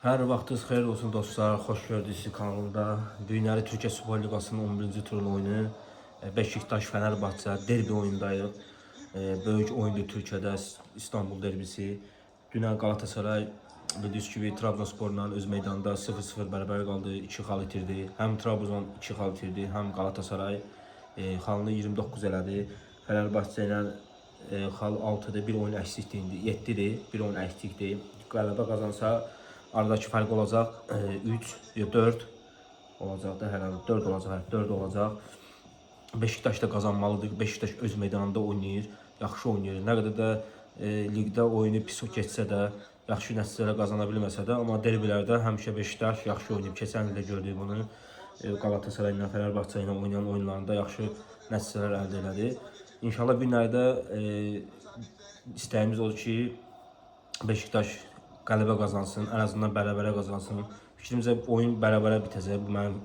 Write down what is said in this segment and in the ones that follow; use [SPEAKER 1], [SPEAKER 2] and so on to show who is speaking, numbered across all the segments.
[SPEAKER 1] Hər vaxtınız xeyir olsun dostlar, xoş gördük sizi kanalımda. Dünyəli Türkiyə Süper Liqasının 11-ci turun oyunu Beşiktaş Fenerbahçe derbi oyundayıq. Böyük oyundur Türkiyədə, İstanbul derbisi. Dünən Galatasaray bildiğiniz gibi Trabzonsporla öz meydanında 0-0 bərabər qaldı, 2 xal itirdi. Həm Trabzon 2 xal itirdi, həm Galatasaray xalını 29 elədi. Fenerbahçe ilə xal 6'da bir oyun əksikdir, 7'dir, bir oyun əksikdir. Qələbə qazansa aradaki fərq olacaq 3 ya 4 olacaq da, hər halda 4 olacaq, 4 olacaq. Beşiktaş da qazanmalıdır. Beşiktaş öz meydanında oynayır, yaxşı oynayır. Nə qədər də ligdə oyunu pis keçsə də, yaxşı nəticələr qazana bilməsə də, amma derbilərdə həmişə Beşiktaş yaxşı oynayıb. Keçən il də gördük bunu. Galatasaray ilə, Fenerbahçe ilə oynayan oyunlarında yaxşı nəticələr əldə elədi. İnşallah bir nəydə istəyimiz odur ki, Beşiktaş qələbə qazansın, ən azından bərabərə qazansın. Fikrimcə oyun bərabərə bitəcək. Bu mənim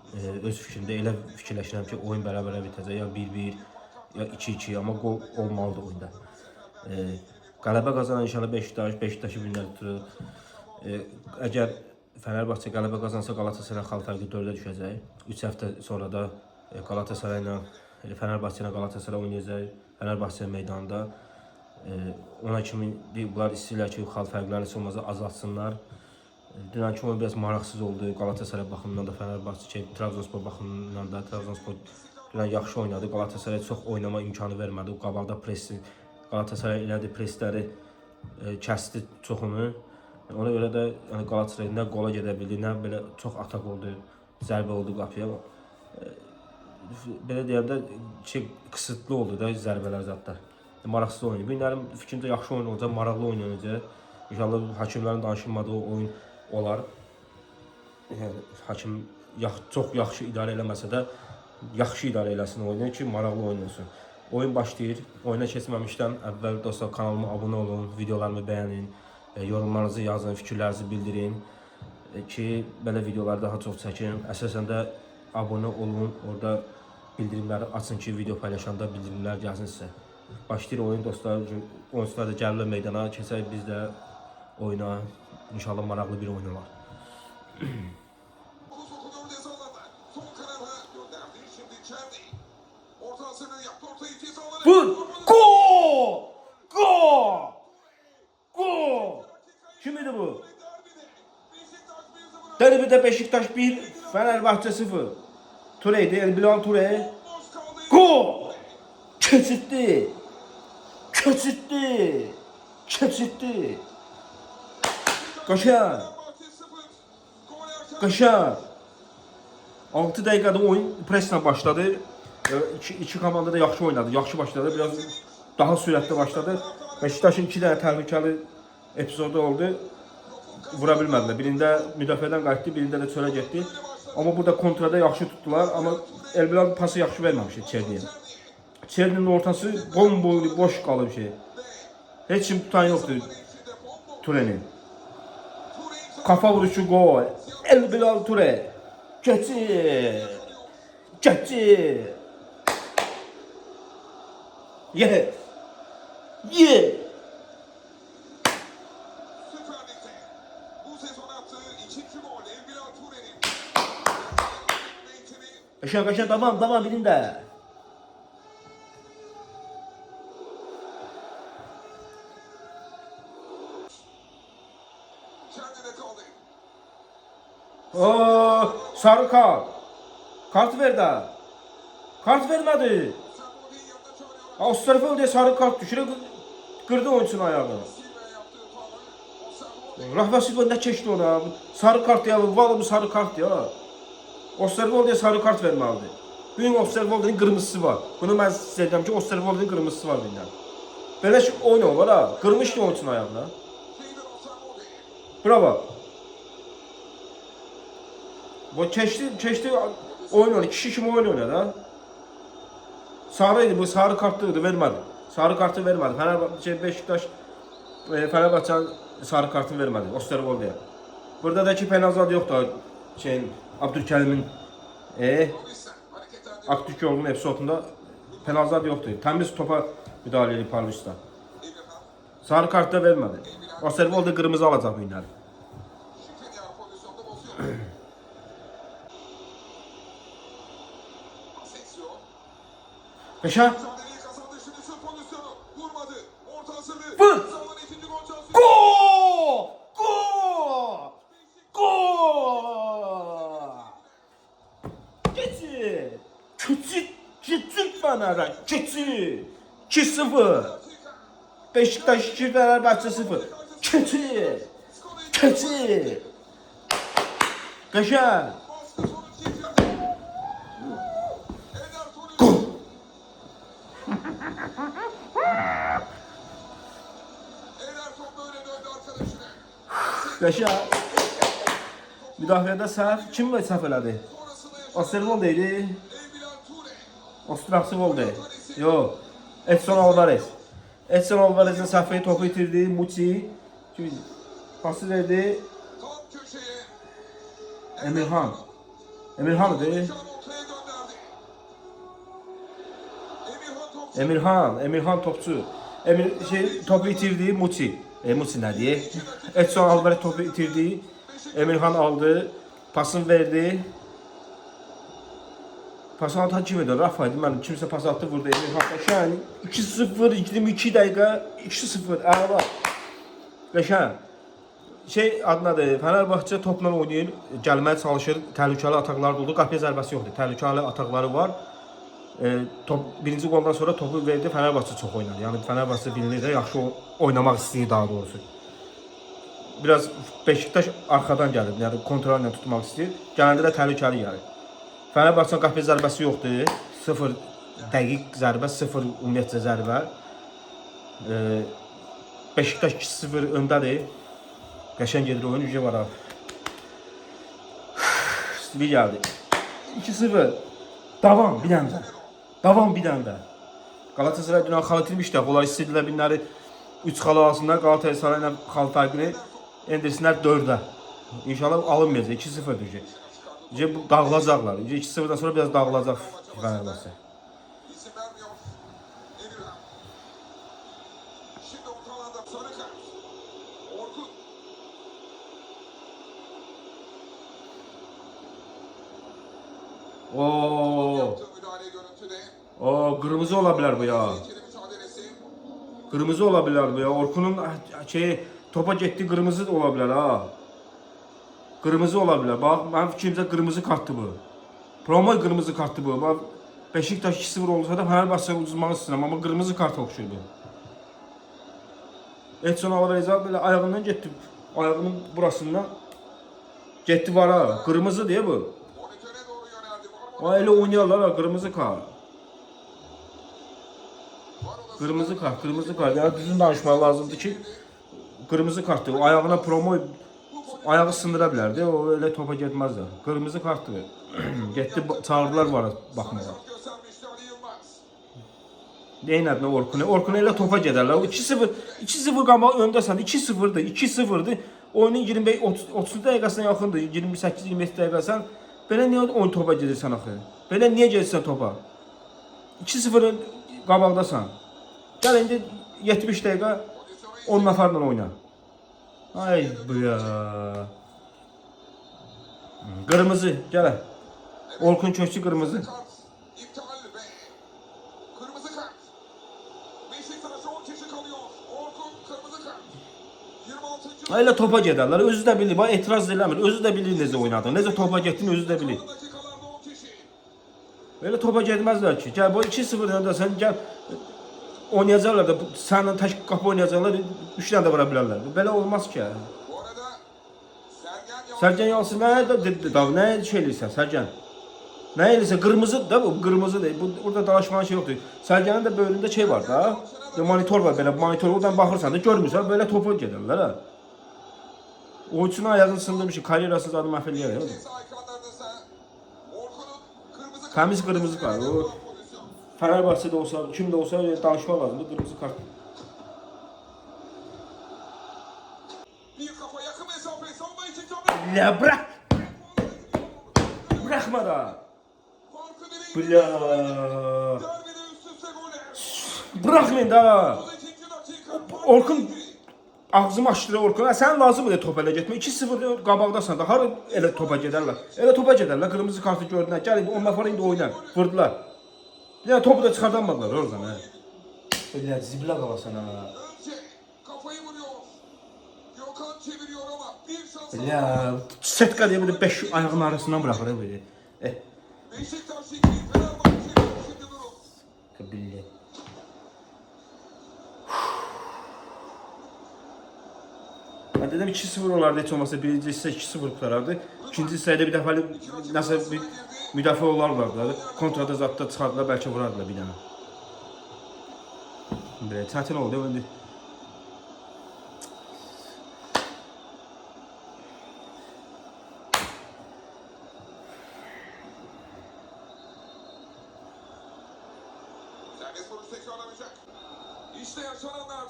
[SPEAKER 1] öz fikrimdə elə fikirləşirəm ki, oyun bərabərə bitəcək. Ya 1-1, ya 2-2, amma gol olmalıdır oyunda. Qələbə qazanan inşallah Beşiktaşı binlərdir. Əgər Fenerbahçe qələbə qazansa Galatasaray xal fərqi 4-ə düşəcək. 3 həftə sonra da Galatasaray ilə Fenerbahçe ilə Galatasaray oynayacaq Fenerbahçe meydanında. Ona kimi bunlar istəyirlər ki, xal fərqlərini heç olmazsa azaltsınlar. Dünənki oyun biraz maraqsız oldu. Galatasaray baxımından da, Fenerbahçe, Trabzonspor baxımından da. Trabzonspor dünən yaxşı oynadı. Galatasaray çox oynama imkanı vermədi. O qabaqda presi, Galatasaray elədi, presləri kəsdi çoxunu. Ona görə də yəni Galatasaray nə qola gedə bildi, nə belə çox atak oldu, zərbə oldu qapıya. Belə deyəndə ki, qısıtlı oldu da zərbələr zətlər. Maraqsız oyun. Günlərim fikrimcə yaxşı oyun olacaq, maraqlı oyun olacaq. İnşallah hakimlərin danışılmadığı oyun olar. Yəni hakim çox yaxşı idarə eləməsə də yaxşı idarə eləsin oyunu ki, maraqlı oyun olsun. Oyun başlayır. Oyuna keçməmişdən əvvəl dostlar kanalıma abunə olun, videolarımı bəyənin, yorumlarınızı yazın, fikirlərinizi bildirin ki, belə videoları daha çox çəkin. Əsasən də abunə olun, orada bildirimləri açın ki, video paylaşanda bildirimlər gəlsin sizə. Başlayır oyun dostlar, oyuncular da gəlirlər meydana, keçək biz də oyuna, inşallah maraqlı bir oyun olar. Vur! Gol! Gol! Gol! Kim idi bu? Derbide Beşiktaş 1, Fenerbahçe 0. Ture'ydi, Elbilal Ture. Gol! Keçirtdi! Keçirtdi! Keçirtdi! Qaşar! Qaşar! 6 dəqiqədə oyun preslə başladı. İki komanda da yaxşı oynadı, yaxşı başladı. Biraz daha sürətli başladı. Beşiktaşın 2 dənə təhlükəli epizodu oldu. Vura bilmədilər. Birində müdafiədən qayıtdı, birində də çölə getdi. Amma burada kontrada yaxşı tutdular. Amma Elbilal pası yaxşı verməmişdi Çerniyə. Çerninin ortası bomboylu, boş qalıb şey. Heç kim tutan yoxdur Ture'nin. Kafa vuruşu gol. Elbilal Ture. Keçir. Keçir. Ye. Ye. Kaşan tamam birinde. Oo, sarı kart. Kart ver daha. Kart vermedi. Osterfeld diye sarı kart düşürüyor. Kırdı oyuncunun ayağını. Rahva Silva ne çeşdi ona? Sarı kart ya. Vallahi bu sarı kart ya. Osterwolde'ya sarı kart verməlidir. Bugün Osterwolde'nin qırmızısı var. Bunu mən sizə deyirəm ki, Osterwolde'nin qırmızısı var bindən. Belə ki, oyun olur ha. Qırmışdı oyuncunun ayağına. Bravo. Bu keçdi oyun oynuyor. Kişi kimi oyun oynuyor da. Sarıydı bu, sarı kartlıydı, vermədi. Sarı kartı vermədi. Fenerbahçe, Beşiktaş, Fenerbahçe sarı kartını vermədi Osterwolde'ya. Burada da ki penaltı yoxdur. Abdülkerim'in Aktürkoğlu'nun episodunda penaltı yoxdur. Təmiz topa müdahale edib Parviz'den. Sarı kart da vermədi. Osterwolde qırmızı alacaq bu günləri. Beşer.
[SPEAKER 2] Mücadeleyi kazandı. Şimdi şut pozisyonu. Vurmadı. Orta hazırlığı.
[SPEAKER 1] Vur.
[SPEAKER 2] Sağdan ikinci gol şansı.
[SPEAKER 1] Gol! Gol! Gol! Geçin! Geçin bana. Geçin! 2-0. Beşiktaş 2, Fenerbahçe 0. Keçi! Keçi! Qəşəng!
[SPEAKER 2] Baskı sonuç getirdi. Eder Tony.
[SPEAKER 1] Gol!
[SPEAKER 2] Eder topla öne döndü arkadaşına.
[SPEAKER 1] Qəşəng! Müdafiədə səhv. Kim səhv elədi?
[SPEAKER 2] Sonrasında
[SPEAKER 1] Osterwolde idi.
[SPEAKER 2] Evilan Ture.
[SPEAKER 1] Ostraxsivolde. Yox. Edson Alvarez. Edson Alvarez'in səhvi topu itirdi. Muçi. Pası verdi.
[SPEAKER 2] Tam köşeye.
[SPEAKER 1] Emirhan. Emirhan idi.
[SPEAKER 2] Can ortaya gönderdi. Emirhan top.
[SPEAKER 1] Emirhan topçu. Topu itirdi Muçi. Muçi ne diye? Edson Alvarez topu itirdi. Emirhan aldı. Pasını verdi. Pas atan kim idi? Rafa idi. Mənim kimsə pas attı vurdu. Emirhan qəşəng 2-0 22 dəqiqə 2-0 əla. Qəşəng. Adınadır. Fenerbahçe topla oynayır, gəlməyə çalışır. Təhlükəli ataklar da oldu. Qapıya zərbəsi yoxdur. Təhlükəli atakları var. Birinci goldan sonra topu verdi. Fenerbahçe çox oynadı. Yəni Fenerbahçe bilinir də yaxşı oynamaq istəyir daha doğrusu. Biraz Beşiktaş arxadan gəlir. Yəni kontrollə tutmaq istəyir. Gələndə də təhlükəli gəlir. Fenerbahçe'nin qapıya zərbəsi yoxdur. 0 dəqiq zərbə, 0 ümumiyyətcə zərbə. Beşiktaş 2-0 öndədir. Qəşəng gedir oyun, yüce var abi. Stivi geldi. 2-0. Davam bir dənə. Davam bir dənə. Galatasaray dünən xal itirmişdi. Onlar istədilər binləri 3 xal alsınlar. Galatasaray ilə xal fərqini endirsinlər 4-ə. İnşallah alınmayacaq. 2-0 düşecək. Bu dağılacaqlar. 2-0'dan sonra biraz dağılacaq Fenerbahçe.
[SPEAKER 2] İzin vermiyor. Emirhan. Şimdi orta alanda sarı kart. Orkun.
[SPEAKER 1] Oo,
[SPEAKER 2] Yaptığı müdahale görüntüde.
[SPEAKER 1] kırmızı olabilir bu ya.
[SPEAKER 2] İkili mücadelesi.
[SPEAKER 1] Kırmızı olabilir bu ya. Orkun'un topa getdi kırmızı da olabilir ha. Kırmızı olabilir. Bak benim fikrimcə kırmızı kartdı bu. Promoy kırmızı kartdı bu. Bak Beşiktaş 2-0 olsa da Fenerbahçe uzmanı istəyirəm ama kırmızı kart oxşuydu. Edson Alvarez böyle ayağından getdi. Ayağının burasından getdi var ha. Kırmızı diye bu.
[SPEAKER 2] Monitöre doğru yöneldi.
[SPEAKER 1] O öyle oynuyorlar ha. Kırmızı kart. Kırmızı kart, kırmızı kart. Yani düzgün danışmaq lazımdır ki kırmızı kartdır. O ayağına promo ayağı sındıra bilərdi. O öyle topa getməz də. Kırmızı kartdır. Getdi çağırdılar var baxmağa.
[SPEAKER 2] Göstermişti Ali Yılmaz.
[SPEAKER 1] Neynədin Orkun'u? Orkun'u elə topa gedərlər. O 2-0 2-0 qama öndəsən. 2-0'dır. 2-0'dır. Oyunun 25-30 dəqiqəsinə yaxındır. 28-27 dəqiqəsən. Belə niyə oyun topa gedirsən axı? Belə niyə gedirsən topa? 2-0'ın qabaqdasan. Gəl indi 70 dəqiqə 10 nəfərlə oyna. Ay bu ya. Kırmızı gələ. Orkun köşkü kırmızı.
[SPEAKER 2] Kart iptal ve kırmızı kart. Beşiktaş'ta 10 kişi kalıyor. Orkun kırmızı kart. 26.
[SPEAKER 1] Elə topa gedərlər. Özü də bilir. Bax etiraz eləmir. Özü də bilir necə oynadın. Necə topa getdin özü də bilir.
[SPEAKER 2] dakikalarda 10 kişi.
[SPEAKER 1] Elə topa getməzlər ki. Gəl bu 2-0 öndə sən gəl oynayacaqlar da səndən tək qapı oynayacaqlar. 3 dənə də vura bilərlər. Belə olmaz ki.
[SPEAKER 2] Bu arada
[SPEAKER 1] Sergen Yalçın nə şey eləyirsən Sergen? Nə eləyirsən? Qırmızıdır da bu. Qırmızı değil. Burada danışmanın şey yoxdur. Sergen'in də böyründə şey var da. Monitor var belə. Monitor oradan baxırsan da görmürsən. Belə topa gedərlər ha. Oyuncunun ayağını sındırmış. Karyerasız adam məhv eləyər.
[SPEAKER 2] ceza ekranlarınızda Orkun'un kırmızı
[SPEAKER 1] Təmiz qırmızı kart. O Fenerbahçe'de olsa, kimde olsa danışmaq lazımdır. Qırmızı kart.
[SPEAKER 2] bir kafa yakın mesafe savunma için Caner.
[SPEAKER 1] Ya bırak. Bırakma da.
[SPEAKER 2] Farkı
[SPEAKER 1] Bla.
[SPEAKER 2] derbide üst üste goller.
[SPEAKER 1] Bırakmayın da.
[SPEAKER 2] 32. dakika.
[SPEAKER 1] Orkun ağzımı açdı Orkun. Sən lazımdır topa elə getmə. 2-0 qabaqdasan da. Hara elə topa gedərlər? Elə topa gedərlər. Qırmızı kartı gördülər. Gəl indi 10 nəfər indi oynar. Vurdular. Bir tane topu da çıkartamadılar oradan ha. Öyle zibla kalasın ha.
[SPEAKER 2] Önce kafayı vuruyor. Gökhan çeviriyor ama bir şans.
[SPEAKER 1] Ya setka diye böyle 5 ayağın arasından bırakır böyle.
[SPEAKER 2] Beşiktaş 2, Fenerbahçe 1. Şimdi durum.
[SPEAKER 1] Kabilli. Ben dedim 2-0 olardı hiç olmazsa birinci ise 2-0 tutarardı. İkinci hissədə bir dəfə nəsə bir müdafiə olarlardı. Kontrada zatda çıxardılar, bəlkə vurardılar bir dənə. Belə çətin oldu indi.
[SPEAKER 2] Serbest vuruş tekrarlanacak. İşte yaşananlar.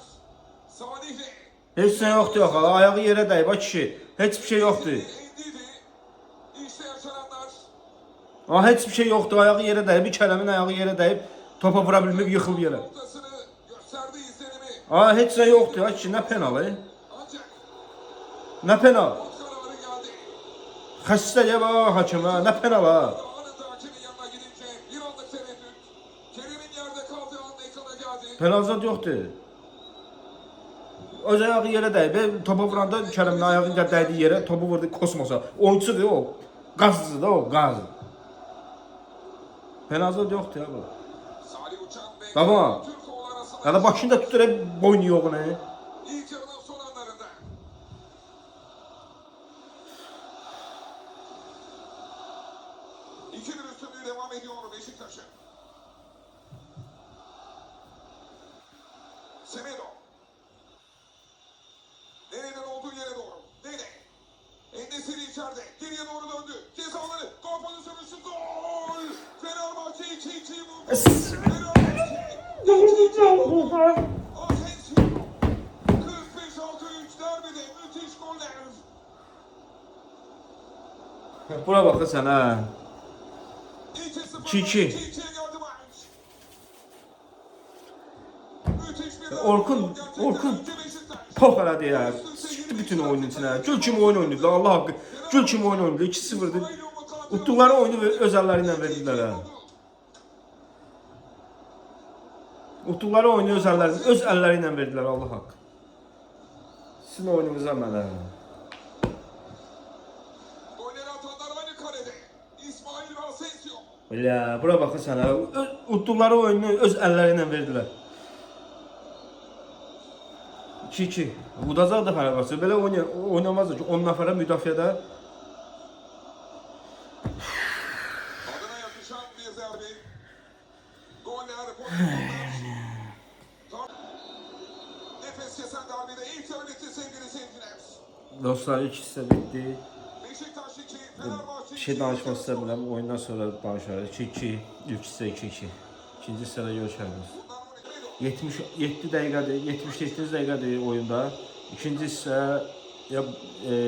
[SPEAKER 2] Salih'le.
[SPEAKER 1] Heç şey yoxdur yox, ayağı yerə dəyib ha kişi. Heç bir şey yoxdur.
[SPEAKER 2] Endidi. İşte yaşananlar.
[SPEAKER 1] Ha heç bir şey yoxdur, ayağı yerə dəyib, bir kələmin ayağı yerə dəyib, topa vura bilmir, yıxılıb yerə.
[SPEAKER 2] Noktasını gösterdi izlenimi.
[SPEAKER 1] Ha heç şey yoxdur ha kişi, nə penalı?
[SPEAKER 2] Ancak
[SPEAKER 1] Nə penal?
[SPEAKER 2] o kararı geldi.
[SPEAKER 1] Xəstəliyə bax hakim ha, nə penal ha?
[SPEAKER 2] Anında hakemin yanına gidince bir anlık tereddüt. Kerim'in yerde kaldığı anda ekrana geldi.
[SPEAKER 1] Penalzat yoxdur. Öz ayağı yerə dəyib, topa vuranda Kərəmin ayağı dəydiyi yerə, topu vurdu kosmosa. Oyunçudur o, qazdır da o, qaz. Penalzat yoxdur ya bu.
[SPEAKER 2] Salih Uçan ve
[SPEAKER 1] Baba,
[SPEAKER 2] Türkoğlu arasında
[SPEAKER 1] ya da başında tutur hep boynu yoğunu.
[SPEAKER 2] ilk yarının son anlarında. İki bir üstünlüğü devam ediyor Beşiktaş'ın. Semedo. Nereden olduğu yere doğru. Nene. Endesiri içeride. Geriye doğru döndü. Cezaları. Gol pozisyonu şu gol. Fenerbahçe 2-2 vurdu. Fenerbahçe 2-2 Asensio. 45-6-3 derbide müthiş goller.
[SPEAKER 1] Buna bakın sen ha.
[SPEAKER 2] 2-0'dan
[SPEAKER 1] 2-2.
[SPEAKER 2] 2-2'ye geldi maç. Müthiş bir
[SPEAKER 1] Orkun,
[SPEAKER 2] gerçekten
[SPEAKER 1] Orkun.
[SPEAKER 2] önce Beşiktaş.
[SPEAKER 1] Top elədi ya. Çıktı bütün oyunun içine. Gül kimi oyun oynadı Allah haqqı. Gül kimi oyun oynadı. 2-0'dı. Utduqları oyunu öz əlləri ilə verdilər ha. Utduqları oyunu öz əlləri ilə verdilər Allah haqqı. Sizin oyununuza mənə.
[SPEAKER 2] Golleri atanlar aynı karede. İsmail ve Asensio.
[SPEAKER 1] Elə bura baxın sənə. Utduqları oyunu öz əlləri ilə verdilər. 2-2. Udacaq da Fenerbahçe. Belə oynamazdı ki 10 nəfərə müdafiədə.
[SPEAKER 2] Adına yakışan bir zerbe. Goller, pozisyonlar. Nefes kesen darbede ilk yarı bitti sevgili seyirciler.
[SPEAKER 1] Dostlar ilk hissə bitdi.
[SPEAKER 2] Beşiktaş 2, Fenerbahçe
[SPEAKER 1] Bir şey danışmaq istəmirəm. Oyundan sonra danışarıq. 2-2. İlk hissə 2-2. İkinci hissədə görüşərik. 77 dəqiqədir, 77 dəqiqədir oyunda. İkinci hissə ya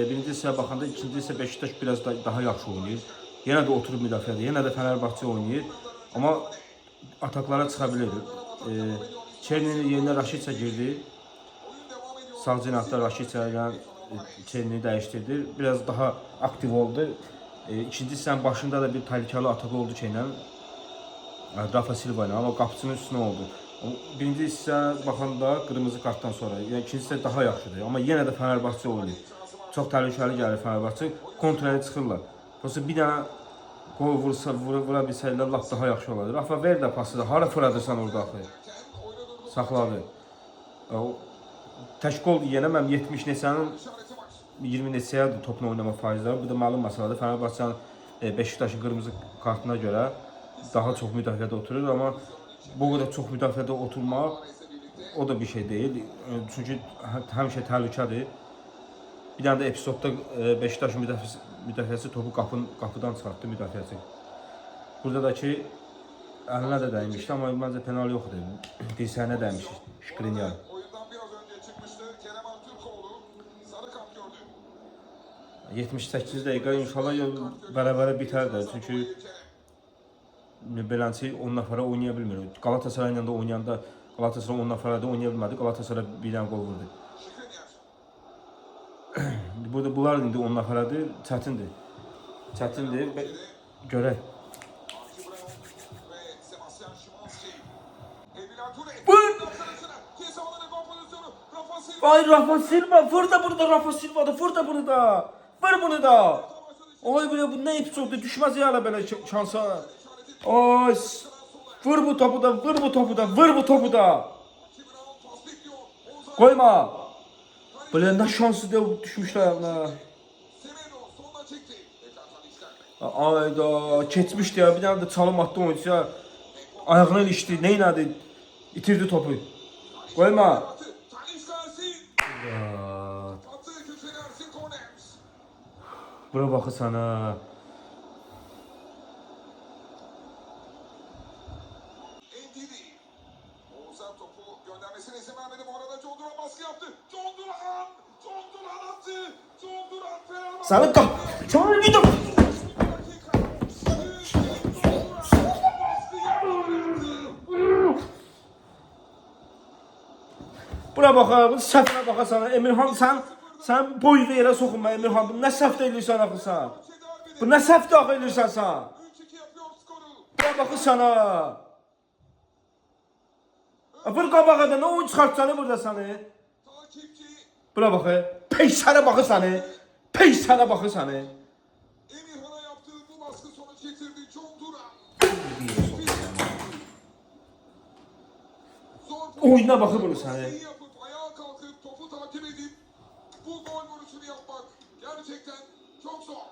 [SPEAKER 1] birinci hissəyə baxanda ikinci hissə Beşiktaş biraz daha yaxşı oynayır. Yenə də oturub müdafiədə, yenə də Fenerbahçe oynayır. Amma ataklara çıxa bilir. Çerninin yerinə Raşitsa girdi. Sağ cinahda Raşitsa ilə Çernini dəyişdirdi. Biraz daha aktiv oldu. İkinci hissənin başında da bir təhlükəli atak oldu ki ilə. Rafa Silva ilə, amma qapıçının üstünə oldu. Birinci hissə baxanda qırmızı kartdan sonra, yəni ikinci hissə daha yaxşıdır. Amma yenə də Fenerbahçe oynayır. Çox təhlükəli gəlir Fenerbahçe. Kontraya çıxırlar. Prosta bir dənə gol vura bilsələr lap daha yaxşı olardı. Rafa ver də pası da. Hara fırladırsan orada axı. Saxladı. Tək gol yenəməm 70 neçənin 20 neçəyə topla oynama faizləri. Bu da məlum məsələdir. Fenerbahçe'nin Beşiktaşın qırmızı kartına görə daha çox müdafiədə oturur, amma bu qədər çox müdafiədə oturmaq o da bir şey deyil. Çünki həmişə təhlükədir. Bir dənə də epizodda Beşiktaşın müdafiəsi topu qapıdan çıxartdı müdafiəsi. Burada da ki əlinə də dəymişdi, amma məncə penal yoxdur. Dirsəyinə dəymiş Şikrinyar.
[SPEAKER 2] Oyundan biraz önce çıkmıştı. Kerem Aktürkoğlu sarı kart gördü.
[SPEAKER 1] 78 dəqiqə inşallah bərabərə bitər də. Çünki beləncə 10 nəfərə oynaya bilmir. Galatasaray ilə də oynayanda Galatasaray 10 nəfərə də oynaya bilmədi. Galatasaray bir dənə gol vurdu.
[SPEAKER 2] Şikrinyar.
[SPEAKER 1] Burada bunlar indi 10 nəfərədir, çətindir. Çətindir. Görək.
[SPEAKER 2] Archie Brown ve Sebastian Schmeichel.
[SPEAKER 1] Ay Rafa Silva, vur da burada Rafa Silva'da, vur da bunu da. Vur bunu da. Ay bu ne episodda düşmez ya belə şansa. Ay. Vur bu topu da, vur bu topu da, vur bu topu da. Koyma. Böyle ne şansı da düşmüşler ayağına. Ayda keçmişdi ya, bir tane de çalım attı oyuncu ya. Ayağına ilişti, neylədi? İtirdi topu. Koyma. Ya. Bura bakı sana.
[SPEAKER 2] Oğuzhan topu göndermesine izin vermedi. Bu arada John Duran baskı yaptı. John Duran attı. John Duran Fenerbahçe.
[SPEAKER 1] Sana kap. Sana bir de. Bura baxa, bu səhvə baxa sana. Emirhan sen boyda yerə soxunma Emirhan. Bu nə səhv edirsən axı sən? Bu nə səhv daxil edirsən sən? Bura baxı sana. Vur qabağa da, ne oyun çıxartsanı burada səni? Bura baxı. Peysənə baxı səni. Peysənə baxı səni.
[SPEAKER 2] Emirhan'a yaptığı bu baskı sonuç getirdi. John Duran.
[SPEAKER 1] Oyuna baxı bunu səni.
[SPEAKER 2] Yapıp ayağa kalkıp topu takip edip bu gol vuruşunu yapmak gerçekten çok zor.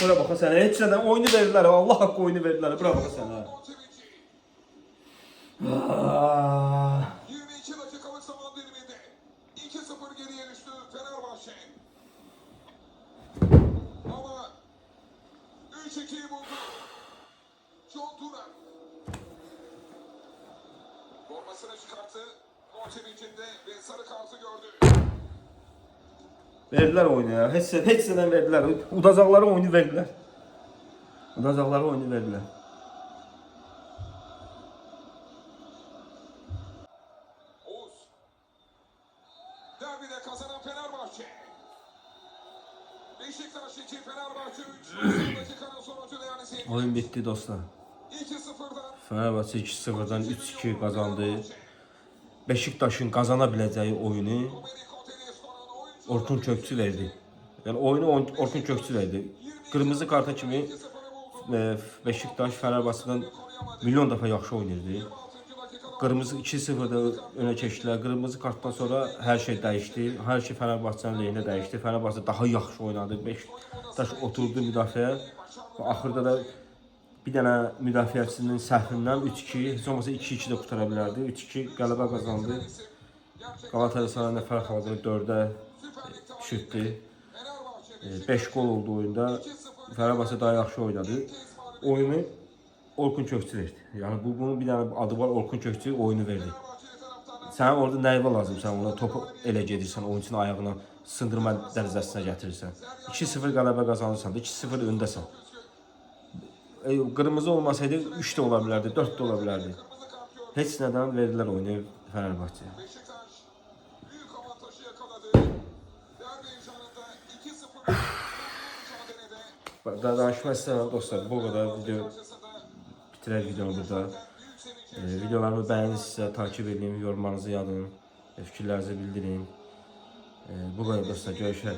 [SPEAKER 1] Bura baxı səni. Heç nədən oyunu verirlər. Allah haqqı oyunu verirlər. Bura baxı sənə.
[SPEAKER 2] 22 dakikalık zaman diliminde 2-0 geriye düştü Fenerbahçe. Ama 3-2'yi buldu. John Duran. Formasını çıkarttı. Gol sevincinde ve sarı kartı gördü.
[SPEAKER 1] Verdiler oyunu ya. Heç nədən verdiler. Udacaqları oyunu verdiler. Udacaqları oyunu verdiler.
[SPEAKER 2] Oğuz. Derbide kazanan Fenerbahçe. Beşiktaş 2, Fenerbahçe 3. dakikanın sonucu değerli seyirciler.
[SPEAKER 1] Oyun bitti dostlar.
[SPEAKER 2] 2-0'dan
[SPEAKER 1] Fenerbahçe 2-0'dan 3-2 kazandı. Beşiktaş'ın kazana bileceği oyunu Orkun Kökçü verdi. Yani oyunu Orkun Kökçü verdi. Kırmızı karta kimi Beşiktaş Fenerbahçe'den milyon defa yaxşı oynayırdı. Kırmızı 2-0'da öne keçdilər. Kırmızı kartdan sonra her şey değişti. Her şey Fenerbahçe'nin lehine değişti. Fenerbahçe daha yaxşı oynadı. Beşiktaş oturdu müdafiəyə. Axırda da bir dənə müdafiəçisinin səhvindən 3-2, heç olmasa 2-2 də qutara bilərdi. 3-2 qələbə qazandı. Galatasaray nə fərq aldı? 4-ə düşürdü. 5 gol oldu oyunda. Fenerbahçe daha yaxşı oynadı. Oyunu Orkun Kökçü verdi. Yani bunun bir dənə adı var, Orkun Kökçü oyunu verdi. Sən orada nəyə lazım? Sən ona topu elə gedirsən, oyunçunun ayağına sındırma dərəcəsinə gətirirsən. 2-0 qələbə qazanırsan, 2-0 öndəsən. Kırmızı olmasaydı 3 de olabilirdi, 4 de olabilirdi. Heç nədən verdiler oyunu Fenerbahçe'ye.
[SPEAKER 2] Beşiktaş büyük avantajı yakaladı. Derbi heyecanında 2-0 mücadelede.
[SPEAKER 1] Danışmaq istəyirəm dostlar, bu kadar video bitirək videonu burada. Videolarımı bəyənirsinizsə takip edin, yorumlarınızı yazın, fikirlərinizi bildirin. Bu kadar dostlar, görüşürüz.